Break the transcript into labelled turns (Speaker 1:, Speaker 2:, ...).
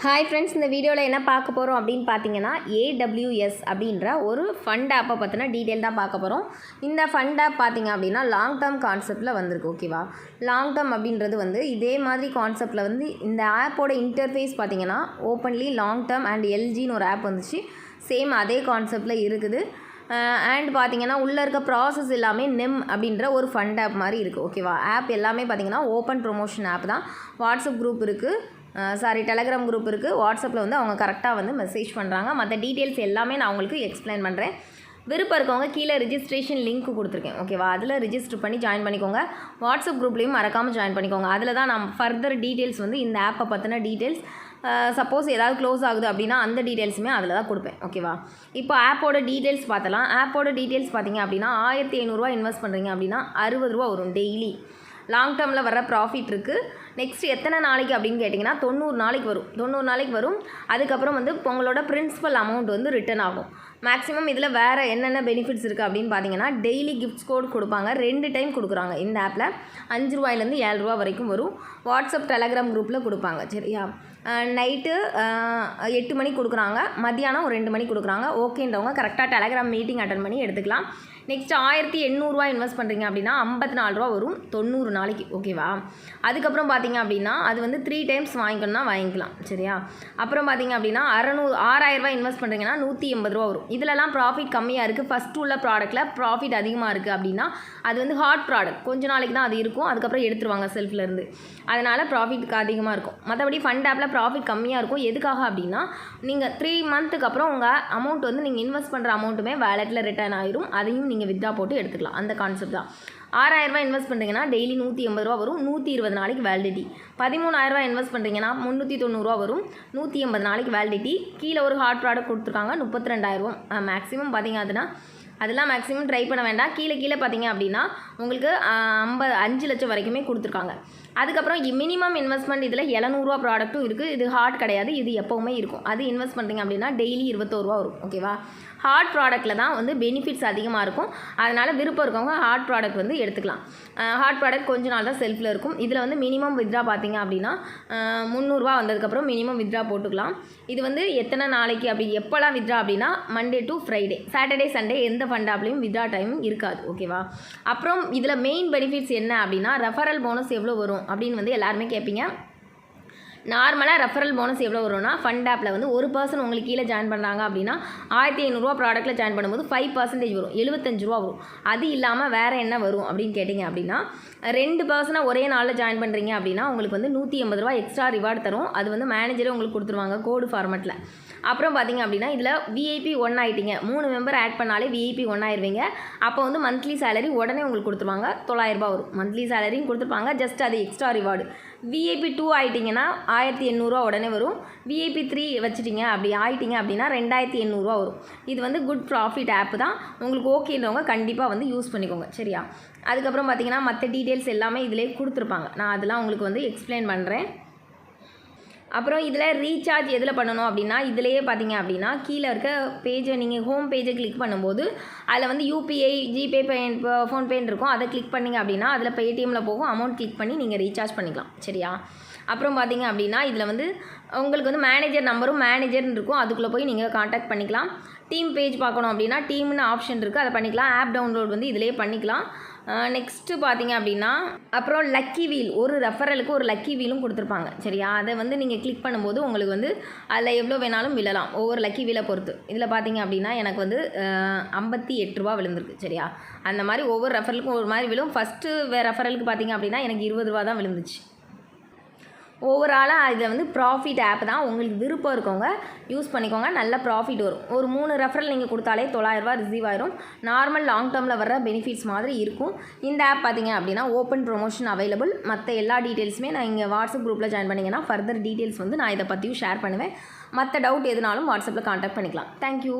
Speaker 1: Hi friends, இந்த வீடியோவில் என்ன பார்க்க போகிறோம் அப்படின்னு பார்த்தீங்கன்னா AWS அப்படின்ற ஒரு ஃபண்ட் ஆப்பை பற்றின டீட்டெயில் தான் பார்க்க போகிறோம். இந்த ஃபண்ட் ஆப் பார்த்திங்க அப்படின்னா லாங் டேர்ம் கான்செப்டில் வந்திருக்கு. ஓகேவா, லாங் டேர்ம் அப்படின்றது வந்து இதே மாதிரி கான்செப்டில் வந்து இந்த ஆப்போட இன்டர்ஃபேஸ் பார்த்திங்கன்னா ஓப்பன்லி லாங் டேர்ம் அண்ட் எல்ஜின்னு ஒரு ஆப் வந்துச்சு. சேம் அதே கான்செப்டில் இருக்குது. அண்ட் பார்த்திங்கன்னா உள்ளே இருக்க ப்ராசஸ் எல்லாமே நெம் அப்படின்ற ஒரு ஃபண்ட் ஆப் மாதிரி இருக்குது. ஓகேவா, ஆப் எல்லாமே பார்த்திங்கன்னா ஓப்பன் ப்ரொமோஷன் ஆப் தான். வாட்ஸ்அப் குரூப் இருக்குது, டெலகிராம் குரூப் இருக்குது. வாட்ஸ்அப்பில் வந்து அவங்க கரெக்டாக வந்து மெசேஜ் பண்ணுறாங்க. மற்ற டீட்டெயில்ஸ் எல்லாமே நான் உங்களுக்கு எக்ஸ்பிளைன் பண்ணுறேன். விருப்பம் இருக்கவங்க கீழே ரிஜிஸ்ட்ரேஷன் லிங்க் கொடுத்துருக்கேன். ஓகேவா, அதில் ரிஜிஸ்டர் பண்ணி ஜாயின் பண்ணிக்கோங்க. வாட்ஸ்அப் குரூப்லேயும் மறக்காமல் ஜாயின் பண்ணிக்கோங்க. அதில் தான் நம்ம ஃபர்தர் டீட்டெயில்ஸ் வந்து இந்த ஆப்பை பற்றின டீட்டெயில்ஸ், சப்போஸ் ஏதாவது க்ளோஸ் ஆகுது அப்படின்னா அந்த டீட்டெயில்ஸுமே அதில் தான் கொடுப்பேன். ஓகேவா, இப்போ ஆப்போட டீட்டெயில்ஸ் பார்த்தலாம். ஆப்போட டீட்டெயில்ஸ் பார்த்தீங்க அப்படின்னா 1500 இன்வெஸ்ட் பண்ணுறீங்க அப்படின்னா 60 ரூபா வரும் டெய்லி. லாங் டேர்மில் வர ப்ராஃபிட் இருக்குது. நெக்ஸ்ட் எத்தனை நாளைக்கு அப்படின்னு கேட்டிங்கன்னா 90 நாளைக்கு வரும். 90 நாளைக்கு வரும். அதுக்கப்புறம் வந்து உங்களோட பிரின்சிபல் அமௌண்ட் வந்து ரிட்டர்ன் ஆகும். மேக்ஸிமம் இதில் வேறு என்னென்ன பெனிஃபிட்ஸ் இருக்குது அப்படின்னு பார்த்தீங்கன்னா டெய்லி கிஃப்ட்ஸ் கோட் கொடுப்பாங்க. 2 டைம் கொடுக்குறாங்க இந்த ஆப்பில். 5 ரூபாயிலேருந்து 7 ரூபா வரைக்கும் வரும். வாட்ஸ்அப் டெலகிராம் குரூப்பில் கொடுப்பாங்க. சரியா, நைட்டு 8 மணிக்கு கொடுக்குறாங்க, மத்தியானம் ஒரு 2 மணிக்கு கொடுக்குறாங்க. ஓகேன்றவங்க கரெக்டாக டெலகிராம் மீட்டிங் அட்டன் பண்ணி எடுத்துக்கலாம். நெக்ஸ்ட் 1800 இன்வெஸ்ட் பண்ணுறீங்க அப்படின்னா 54 ரூபா வரும் 90 நாளைக்கு. ஓகேவா, அதுக்கப்புறம் பார்த்தீங்க அப்படின்னா அது வந்து 3 டைம்ஸ் வாங்கிக்கணும்னா வாங்கிக்கலாம். சரியா, அப்புறம் பார்த்தீங்க அப்படின்னா 6000 இன்வெஸ்ட் பண்ணுறீங்கன்னா 180 ரூபா வரும். இதிலலாம் ப்ராஃபிட் கம்மியாக இருக்குது. ஃபஸ்ட்டு உள்ள ப்ராடக்ட்டில் ப்ராஃபிட் அதிகமாக இருக்குது அப்படின்னா அது வந்து ஹாட் ப்ராடக்ட், கொஞ்ச நாளைக்கு தான் அது இருக்கும், அதுக்கப்புறம் எடுத்துருவாங்க செல்ஃப்லேருந்து. அதனால் ப்ராஃபிட் அதிகமாக இருக்கும். மற்றபடி ஃபண்ட் ஆப்பில் ப்ராஃபிட் கம்மியாக இருக்கும். எதுக்காக அப்படின்னா நீங்கள் 3 மந்த்துக்கு அப்புறம் உங்கள் அமௌண்ட் வந்து நீங்கள் இன்வெஸ்ட் பண்ணுற அமௌண்ட்டுமே வேலெட்டில் ரிட்டர்ன் ஆகிரும். அதையும் நீங்கள் வித்ட்ரா போட்டு எடுத்துக்கலாம். அந்த கான்செப்ட் தான். 6000 இன்வெஸ்ட் பண்ணுறீங்கன்னா டெய்லி 180 ரூபா வரும். 120 நாளைக்கு வேலிடிட்டி. 13000 இன்வெஸ்ட் பண்ணுறீங்கன்னா 390 ரூபா வரும். 180 நாளைக்கு வேலிடிட்டி. கீழே ஒரு ஹாட் ப்ராடக்ட் கொடுத்துருக்காங்க 32,000. மேக்ஸிமம் பார்த்தீங்க அதுனா அதெல்லாம் மேக்ஸிமம் ட்ரை பண்ண வேண்டாம். கீழே பார்த்தீங்க அப்படின்னா உங்களுக்கு 5 லட்சம் வரைக்குமே கொடுத்துருக்காங்க. அதுக்கப்புறம் மினிமம் இன்வெஸ்ட்மெண்ட் இதில் 700 ரூபா ப்ராடக்ட்டும் இருக்குது. இது ஹாட் கிடையாது, இது எப்போவுமே இருக்கும். அது இன்வெஸ்ட் பண்ணுறீங்க அப்படின்னா டெய்லி 21 ரூபா வரும். ஓகேவா, ஹாட் ப்ராடக்ட்டில் தான் வந்து பெனிஃபிட்ஸ் அதிகமாக இருக்கும். அதனால் விருப்பம் இருக்கவங்க ஹாட் ப்ராடக்ட் வந்து எடுத்துக்கலாம். ஹாட் ப்ராடக்ட் கொஞ்ச நாள் தான் செல்ஃபில் இருக்கும். இதில் வந்து மினிமம் வித்ட்ரா பார்த்தீங்க அப்படின்னா 300 ரூபா வந்ததுக்கப்புறம் மினிமம் வித்ட்ரா போட்டுக்கலாம். இது வந்து எத்தனை நாளைக்கு அப்படி எப்போல்லாம் வித்ட்ரா அப்படின்னா Monday to Friday, Saturday Sunday எந்த ஃபண்ட் ஆப்லேயும் வித்ட்ரா டைம் இருக்காது. ஓகேவா, அப்புறம் இதில் மெயின் பெனிஃபிட்ஸ் என்ன அப்படின்னா ரெஃபரல் போனஸ் எவ்வளோ வரும் அப்படின்னு வந்து எல்லாருமே கேட்பீங்க. நார்மலாக ரெஃபரல் போனஸ் எவ்வளோ வரும்னா ஃபண்ட் ஆப்பில் வந்து ஒரு பர்சன் உங்களுக்கு கீழே ஜாயின் பண்ணுறாங்க அப்படின்னா 1500 ப்ராடக்ட்டில் ஜாயின் பண்ணும்போது 5% வரும், 75 ரூபா வரும். அது இல்லாமல் வேறு என்ன வரும் அப்படின்னு கேட்டிங்க அப்படின்னா 2 பர்சனாக ஒரே நாளில் ஜாயின் பண்ணுறீங்க அப்படின்னா உங்களுக்கு வந்து 180 ரூபா எக்ஸ்ட்ரா ரிவார்டு தரும். அது வந்து மேனேஜரே உங்களுக்கு கொடுத்துருவாங்க கோடு ஃபார்மெட்டில். அப்புறம் பார்த்திங்க அப்படின்னா இதில் VIP 1 ஆகிட்டிங்க. 3 மெம்பர் ஆட் பண்ணாலே VIP 1 ஆயிடுவீங்க. அப்போ வந்து மந்த்லி சேலரி உடனே உங்களுக்கு கொடுத்துருவாங்க. 900 ரூபா வரும். மந்த்லி சேலரியும் கொடுத்துருப்பாங்க, ஜஸ்ட் அது எக்ஸ்ட்ரா ரிவார்டு. VIP 2 ஆகிட்டிங்கன்னா 1800 உடனே வரும். VIP 3 வச்சுட்டிங்க அப்படி ஆகிட்டிங்க அப்படின்னா 2800 வரும். இது வந்து குட் ப்ராஃபிட் ஆப் தான். உங்களுக்கு ஓகேன்றவங்க கண்டிப்பாக வந்து யூஸ் பண்ணிக்கோங்க. சரியா, அதுக்கப்புறம் பார்த்திங்கன்னா மற்ற டீட்டெயில்ஸ் எல்லாமே இதிலே கொடுத்துருப்பாங்க. நான் அதெல்லாம் உங்களுக்கு வந்து எக்ஸ்பிளைன் பண்ணுறேன். அப்புறம் இதில் ரீசார்ஜ் எதில் பண்ணணும் அப்படின்னா இதிலேயே பார்த்தீங்க அப்படின்னா கீழே இருக்க பேஜை நீங்கள் ஹோம் பேஜை கிளிக் பண்ணும்போது அதில் வந்து UPI, ஜிபே, ஃபோன்பேன்னு இருக்கும். அதை கிளிக் பண்ணிங்க அப்படின்னா அதில் பேடிஎம்மில் போகும். அமௌண்ட் கிளிக் பண்ணி நீங்கள் ரீசார்ஜ் பண்ணிக்கலாம். சரியா, அப்புறம் பார்த்தீங்க அப்படின்னா இதில் வந்து உங்களுக்கு வந்து மேனேஜர் நம்பரும் மேனேஜர்னு இருக்கும். அதுக்குள்ளே போய் நீங்கள் காண்டாக்ட் பண்ணிக்கலாம். டீம் பேஜ் பார்க்கணும் அப்படின்னா டீம்னு ஆப்ஷன் இருக்குது, அதை பண்ணிக்கலாம். ஆப் டவுன்லோட் வந்து இதிலே பண்ணிக்கலாம். நெக்ஸ்ட்டு பார்த்தீங்க அப்படின்னா அப்புறம் லக்கி வீல், ஒரு ரெஃபரலுக்கு ஒரு லக்கி வீலும் கொடுத்துருப்பாங்க. சரியா, அதை வந்து நீங்கள் கிளிக் பண்ணும்போது உங்களுக்கு வந்து அதில் எவ்வளோ வேணாலும் விழலாம், ஒவ்வொரு லக்கி வீலை பொறுத்து. இதில் பார்த்தீங்க அப்படின்னா எனக்கு வந்து 58 ரூபா விழுந்திருக்கு. சரியா, அந்த மாதிரி ஒவ்வொரு ரெஃபரலுக்கும் ஒரு மாதிரி விழும். ஃபஸ்ட்டு ரெஃபரலுக்கு பார்த்தீங்க அப்படின்னா எனக்கு 20 ரூபா தான் விழுந்துச்சு. ஓவராலாக இதில் வந்து ப்ராஃபிட் ஆப் தான். உங்களுக்கு விருப்பம் இருக்கவங்க யூஸ் பண்ணிக்கோங்க, நல்ல ப்ராஃபிட் வரும். ஒரு 3 ரெஃபரல் நீங்கள் கொடுத்தாலே 900 ரூபா ரிசீவ் ஆயிரும். நார்மல் லாங் டேர்மில் வர பெனிஃபிட்ஸ் மாதிரி இருக்கும். இந்த ஆப் பார்த்தீங்க அப்படின்னா ஓப்பன் ப்ரொமோஷன் அவைலபிள். மற்ற எல்லா டீட்டெயில்ஸுமே நான் இங்கே வாட்ஸ்அப் குரூப்பில் ஜாயின் பண்ணிங்கன்னா ஃபர்தர் டீட்டெயில்ஸ் வந்து நான் இதை பற்றியும் ஷேர் பண்ணுவேன். மற்ற டவுட் எதுனாலும் வாட்ஸ்அப்பில் காண்டாக்ட் பண்ணிக்கலாம். தேங்க்யூ.